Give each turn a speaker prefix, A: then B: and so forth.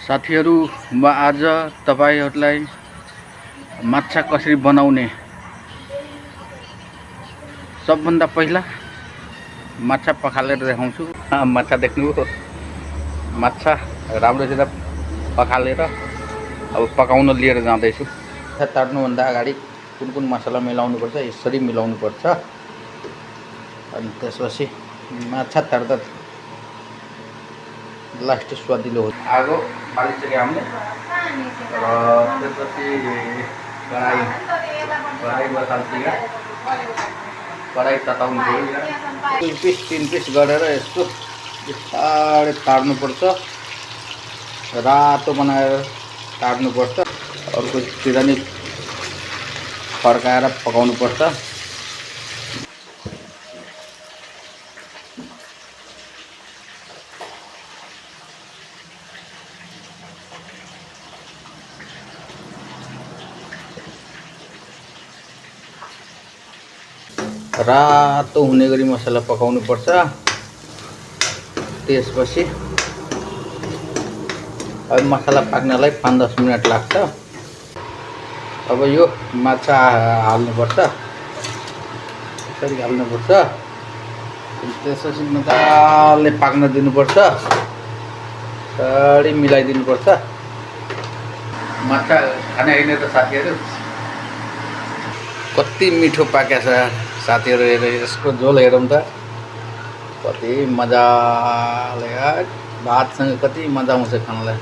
A: साथीहरु, म आज तपाईहरुलाई माछा कसरी बनाउने सबभन्दा पहिला माछा पखालेर देखाउँछु। माछा देख्नुभयो, माछा राम्रोसित पखालेर अब पकाउन लिएर जाँदैछु। माछा तार्नु भन्दा अगाडि कुन मसला मिलाउनु पर्छ यसरी मिलाउनु पर्छ। अनि त्यसपछि माछा तार्दा लास्ट स्वादिलो हो। आगो बालिसक्यो हामीले र त्यसपछि कराई बसाल्छौँ। कराई तताउनु पर्यो। 2 पिस गरेर यसको बिस्तारै तार्नुपर्छ। रातो बनाएर तार्नुपर्छ। अर्कोतिर नि फर्काएर पकाउनु पर्छ। रातो हुने गरी मसला पकाउनु पर्छ। त्यसपछि अब मसला पाक्नलाई 5-10 मिनेट लाग्छ। अब यो माछा हाल्नु पर्छ। यसरी हाल्नु पर्छ। त्यसपछि मजाले पाक्न दिनुपर्छ। सरी मिलाइदिनु पर्छ। माछा खाने हैन त साथीहरु, कति मिठो पाकेछ साथीहरु। हेर यसको झोल हेरौँ त, कति मजाले भातसँग कति मजा आउँछ खानलाई।